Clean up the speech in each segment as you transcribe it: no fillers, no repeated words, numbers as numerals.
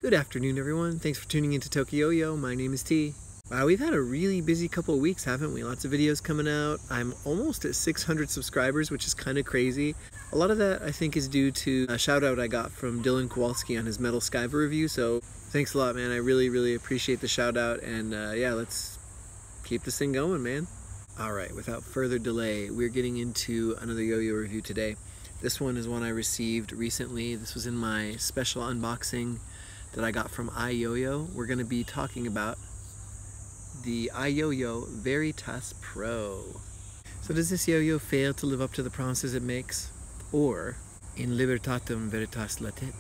Good afternoon, everyone. Thanks for tuning into TokYo-Yo. My name is T. Wow, we've had a really busy couple of weeks, haven't we? Lots of videos coming out. I'm almost at 600 subscribers, which is kind of crazy. A lot of that, I think, is due to a shout out I got from Dylan Kowalski on his Metal Skyver review. So thanks a lot, man. I really appreciate the shout out. And yeah, let's keep this thing going, man. All right, without further delay, we're getting into another yo-yo review today. This one is one I received recently. This was in my special unboxing that I got from iYoyo. We're going to be talking about the iYoyo VERiTAS Pro. So does this yo-yo fail to live up to the promises it makes? Or, in libertatem veritas latet?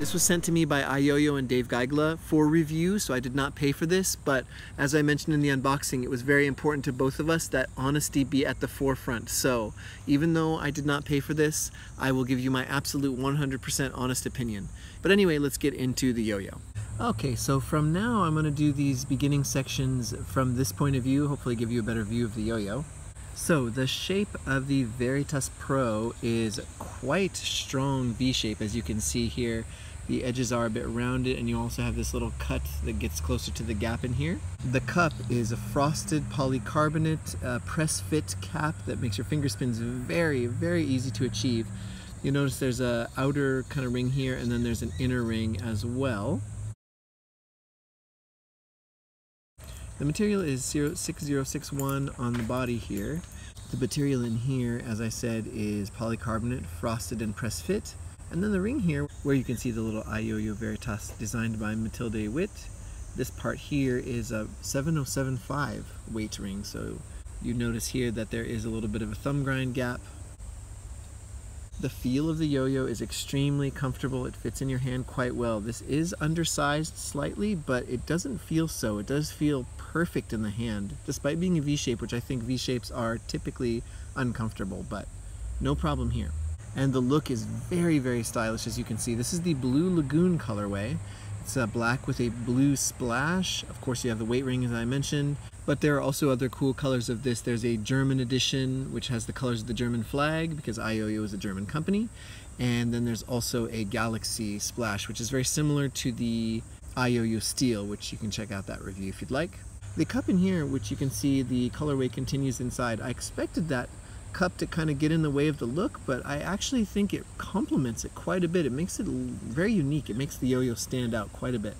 This was sent to me by iYoyo and Dave Geigla for review, so I did not pay for this, but as I mentioned in the unboxing, it was very important to both of us that honesty be at the forefront. So even though I did not pay for this, I will give you my absolute 100% honest opinion. But anyway, let's get into the yo-yo. Okay, so from now I'm going to do these beginning sections from this point of view, hopefully give you a better view of the yo-yo. So the shape of the VERiTAS Pro is quite strong V-shape, as you can see here. The edges are a bit rounded, and you also have this little cut that gets closer to the gap in here. The cup is a frosted polycarbonate press fit cap that makes your finger spins very easy to achieve. You'll notice there's a outer kind of ring here, and then there's an inner ring as well. The material is 6061 on the body here. The material in here, as I said, is polycarbonate, frosted and press fit. And then the ring here, where you can see the little iYoyo VERiTAS designed by Matilde Witt. This part here is a 7075 weight ring, so you notice here that there is a little bit of a thumb grind gap. The feel of the yo-yo is extremely comfortable. It fits in your hand quite well. This is undersized slightly, but it doesn't feel so. It does feel perfect in the hand, despite being a V-shape, which I think V-shapes are typically uncomfortable, but no problem here. And the look is very stylish, as you can see. This is the Blue Lagoon colorway. It's black with a blue splash. Of course, you have the weight ring, as I mentioned, but there are also other cool colors of this. There's a German edition, which has the colors of the German flag, because iYoyo is a German company. And then there's also a Galaxy splash, which is very similar to the iYoyo Steel, which you can check out that review if you'd like. The cup in here, which you can see the colorway continues inside, I expected that cup to kind of get in the way of the look, but I actually think it complements it quite a bit. It makes it very unique. It makes the yo-yo stand out quite a bit.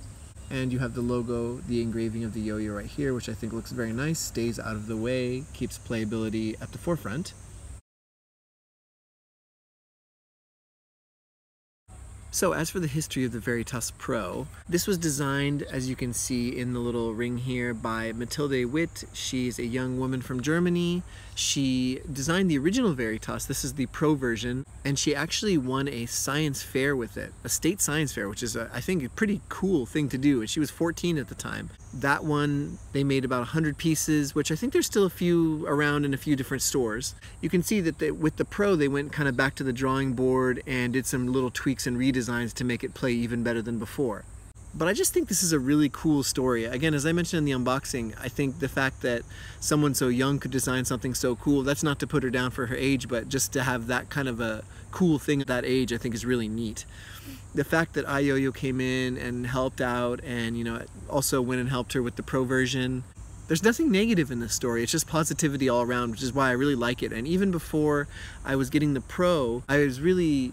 And you have the logo, the engraving of the yo-yo right here, which I think looks very nice, stays out of the way, keeps playability at the forefront. So as for the history of the VERiTAS Pro, this was designed, as you can see in the little ring here, by Matilde Witt. She's a young woman from Germany. She designed the original VERiTAS. This is the Pro version, and she actually won a science fair with it, a state science fair, which is, I think, a pretty cool thing to do. And she was 14 at the time. That one, they made about 100 pieces, which I think there's still a few around in a few different stores. You can see that with the Pro, they went kind of back to the drawing board and did some little tweaks and redesigns to make it play even better than before. But I just think this is a really cool story. Again, as I mentioned in the unboxing, I think the fact that someone so young could design something so cool, that's not to put her down for her age, but just to have that kind of a cool thing at that age, I think is really neat. The fact that iYoyo came in and helped out and, you know, also went and helped her with the Pro version, there's nothing negative in this story. It's just positivity all around, which is why I really like it. And even before I was getting the Pro, I was really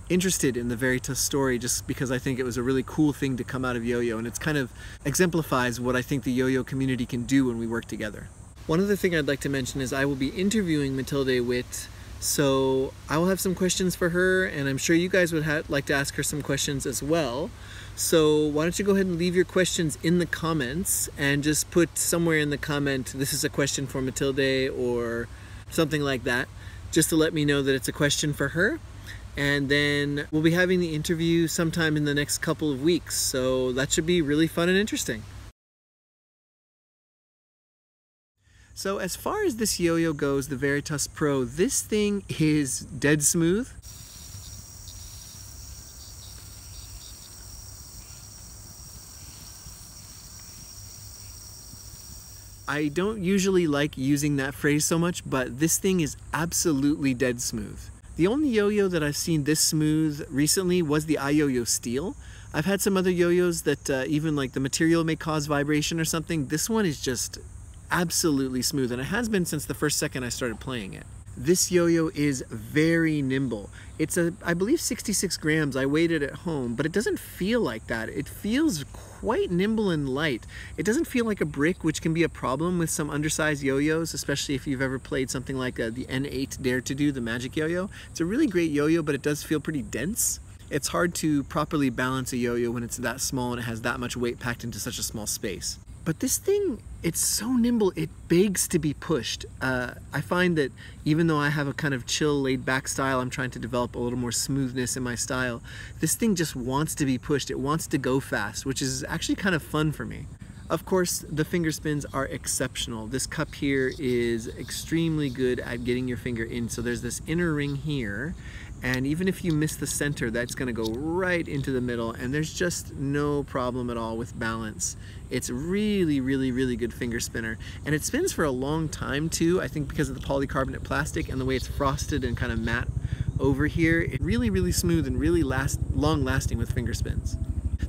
interested in the VERiTAS story just because I think it was a really cool thing to come out of yo-yo, and it's kind of exemplifies what I think the yo-yo community can do when we work together. One other thing I'd like to mention is I will be interviewing Matilde Witt, so I will have some questions for her, and I'm sure you guys would like to ask her some questions as well. So why don't you go ahead and leave your questions in the comments and just put somewhere in the comment, this is a question for Matilde or something like that. just to let me know that it's a question for her. And then we'll be having the interview sometime in the next couple of weeks. So that should be really fun and interesting. So as far as this yo-yo goes, the VERiTAS Pro, this thing is dead smooth. I don't usually like using that phrase so much, but this thing is absolutely dead smooth. The only yo-yo that I've seen this smooth recently was the iYoyo Steel. I've had some other yo-yos that even like the material may cause vibration or something. This one is just absolutely smooth, and it has been since the first second I started playing it. This yo-yo is very nimble. It's I believe 66 grams. I weighed it at home, but it doesn't feel like that. It feels quite nimble and light. It doesn't feel like a brick, which can be a problem with some undersized yo-yos, especially if you've ever played something like the N8 Dare to Do, the magic yo-yo. It's a really great yo-yo, but it does feel pretty dense. It's hard to properly balance a yo-yo when it's that small and it has that much weight packed into such a small space. But this thing, it's so nimble, it begs to be pushed. I find that even though I have a kind of chill, laid-back style, I'm trying to develop a little more smoothness in my style. This thing just wants to be pushed. It wants to go fast, which is actually kind of fun for me. Of course, the finger spins are exceptional. This cup here is extremely good at getting your finger in. So there's this inner ring here, and even if you miss the center, that's gonna go right into the middle, and there's just no problem at all with balance. It's really, really, really good finger spinner. And it spins for a long time too, I think because of the polycarbonate plastic and the way it's frosted and kind of matte over here. It's really, really smooth and really long lasting with finger spins.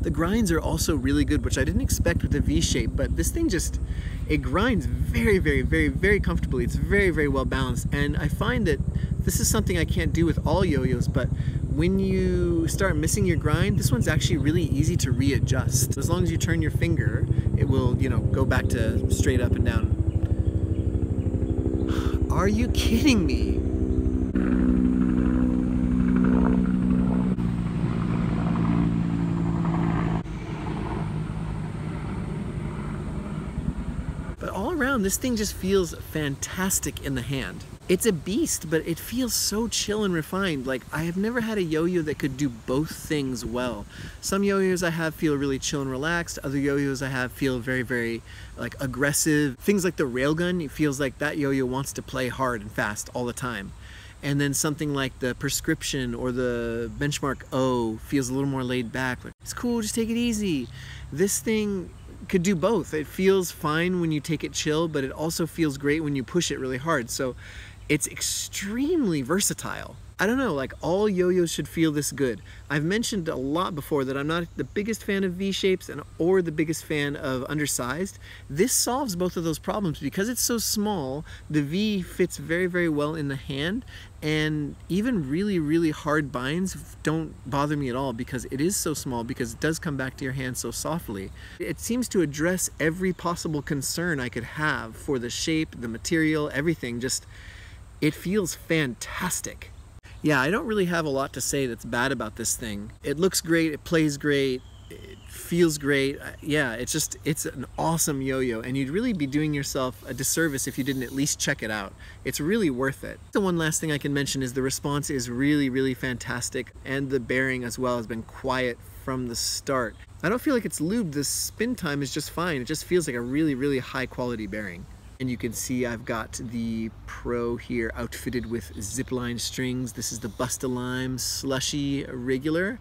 The grinds are also really good, which I didn't expect with the V-shape, but this thing just, it grinds very, very, very, very comfortably. It's very, very well balanced, and I find that this is something I can't do with all yo-yos, but when you start missing your grind, this one's actually really easy to readjust. As long as you turn your finger, it will, you know, go back to straight up and down. Are you kidding me? But all around, this thing just feels fantastic in the hand. It's a beast, but it feels so chill and refined. Like, I have never had a yo-yo that could do both things well. Some yo-yos I have feel really chill and relaxed. Other yo-yos I have feel very, very like aggressive. Things like the railgun, it feels like that yo-yo wants to play hard and fast all the time. And then something like the Prescription or the Benchmark O feels a little more laid back. Like, it's cool, just take it easy. This thing could do both. It feels fine when you take it chill, but it also feels great when you push it really hard. So it's extremely versatile. I don't know, like all yo-yos should feel this good. I've mentioned a lot before that I'm not the biggest fan of V-shapes or the biggest fan of undersized. This solves both of those problems because it's so small. The V fits very, very well in the hand, and even really, really hard binds don't bother me at all because it is so small, because it does come back to your hand so softly. It seems to address every possible concern I could have for the shape, the material, everything. Just, it feels fantastic. Yeah, I don't really have a lot to say that's bad about this thing. It looks great, it plays great, it feels great. Yeah, it's an awesome yo-yo, and you'd really be doing yourself a disservice if you didn't at least check it out. It's really worth it. The one last thing I can mention is the response is really, really fantastic, and the bearing as well has been quiet from the start. I don't feel like it's lubed. The spin time is just fine. It just feels like a really, really high quality bearing. And you can see I've got the Pro here outfitted with zipline strings. This is the Bust-A-Lime Slushy Regular.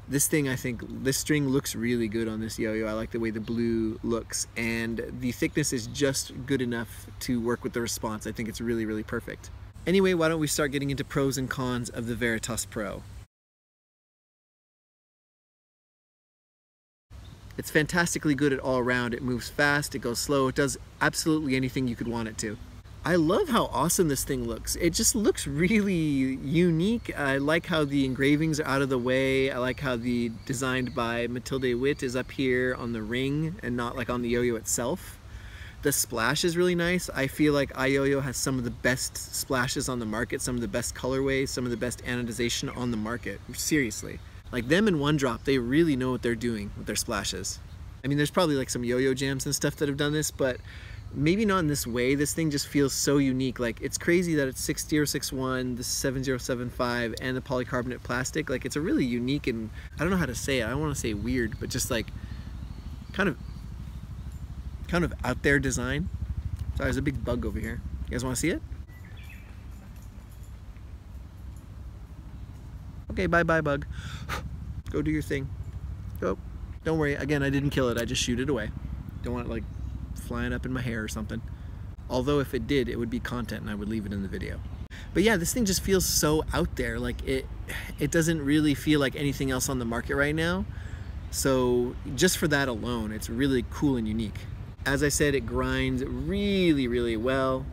This thing, I think, this string looks really good on this yo-yo. I like the way the blue looks, and the thickness is just good enough to work with the response. I think it's really, really perfect. Anyway, why don't we start getting into pros and cons of the VERiTAS Pro. It's fantastically good at all around. It moves fast, it goes slow, it does absolutely anything you could want it to. I love how awesome this thing looks. It just looks really unique. I like how the engravings are out of the way. I like how the designed by Mathilde Witt is up here on the ring and not like on the yo-yo itself. The splash is really nice. I feel like iYoyo has some of the best splashes on the market, some of the best colorways, some of the best anodization on the market. Seriously. Like them and One Drop, they really know what they're doing with their splashes. I mean, there's probably like some yo-yo jams and stuff that have done this, but maybe not in this way. This thing just feels so unique. Like, it's crazy that it's 6061, the 7075, and the polycarbonate plastic. Like, it's a really unique, and I don't know how to say it. I don't want to say weird, but just like kind of out there design. Sorry, there's a big bug over here. You guys want to see it? Okay, bye-bye, bug. Go do your thing. Go. Don't worry. Again, I didn't kill it. I just shoot it away. Don't want it, like, flying up in my hair or something. Although if it did, it would be content and I would leave it in the video. But yeah, this thing just feels so out there. Like, it doesn't really feel like anything else on the market right now. So just for that alone, it's really cool and unique. As I said, it grinds really, really well.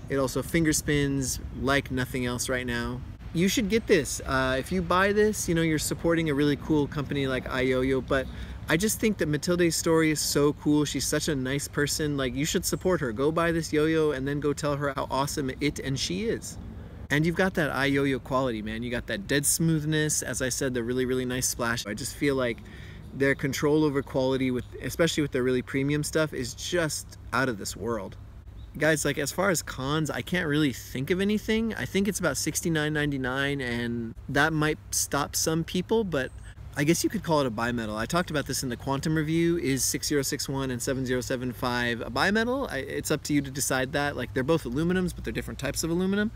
It also finger spins like nothing else right now. You should get this. If you buy this, you know, you're supporting a really cool company like iYoyo, but I just think that Matilda's story is so cool. She's such a nice person. Like, you should support her. Go buy this yo-yo and then go tell her how awesome it and she is. And you've got that iYoyo quality, man. You got that dead smoothness. As I said, the really, really nice splash. I just feel like their control over quality, especially with their really premium stuff, is just out of this world. Guys, like, as far as cons, I can't really think of anything. I think it's about $69.99, and that might stop some people, but I guess you could call it a bimetal. I talked about this in the Quantum review. Is 6061 and 7075 a bimetal? It's up to you to decide that. Like, they're both aluminums, but they're different types of aluminum.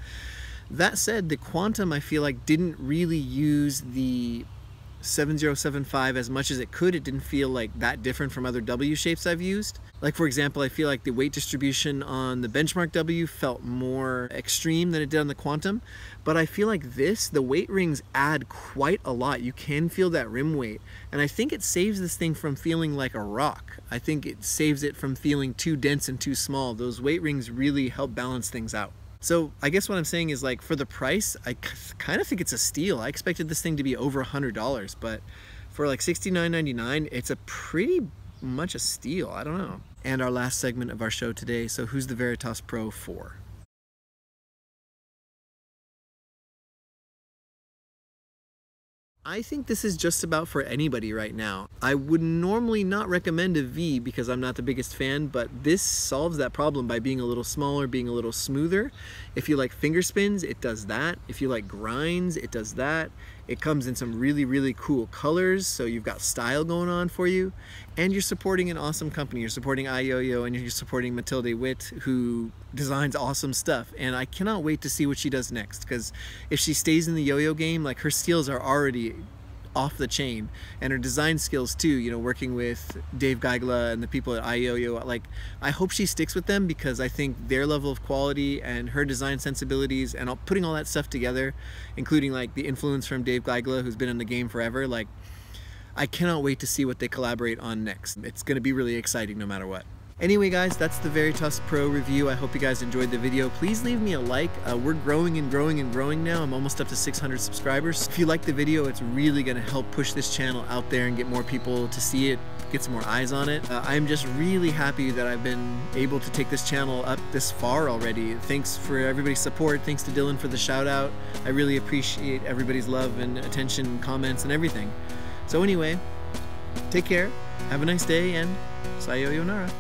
That said, the Quantum, I feel like, didn't really use the 7075 as much as it could. It didn't feel like that different from other W shapes I've used. Like, for example, I feel like the weight distribution on the Benchmark W felt more extreme than it did on the Quantum, but I feel like the weight rings add quite a lot. You can feel that rim weight, and I think it saves this thing from feeling like a rock. I think it saves it from feeling too dense and too small. Those weight rings really help balance things out. So I guess what I'm saying is, like, for the price, I kind of think it's a steal. I expected this thing to be over $100, but for like $69.99, it's a pretty much a steal. I don't know. And our last segment of our show today. So who's the VERiTAS Pro for? I think this is just about for anybody right now. I would normally not recommend a V because I'm not the biggest fan, but this solves that problem by being a little smaller, being a little smoother. If you like finger spins, it does that. If you like grinds, it does that. It comes in some really, really cool colors, so you've got style going on for you. And you're supporting an awesome company. You're supporting iYoyo, and you're supporting Matilda Witt, who designs awesome stuff. And I cannot wait to see what she does next, because if she stays in the yo-yo game, like, her skills are already off the chain, and her design skills too, you know, working with Dave Geigla and the people at iYoyo. Like, I hope she sticks with them, because I think their level of quality and her design sensibilities and putting all that stuff together, including like the influence from Dave Geigla, who's been in the game forever, like, I cannot wait to see what they collaborate on next. It's going to be really exciting no matter what. Anyway, guys, that's the VERiTAS Pro review. I hope you guys enjoyed the video. Please leave me a like. We're growing and growing and growing now. I'm almost up to 600 subscribers. If you like the video, it's really going to help push this channel out there and get more people to see it, get some more eyes on it. I'm just really happy that I've been able to take this channel up this far already. Thanks for everybody's support. Thanks to Dylan for the shout out. I really appreciate everybody's love and attention, comments, and everything. So anyway, take care, have a nice day, and sayonara.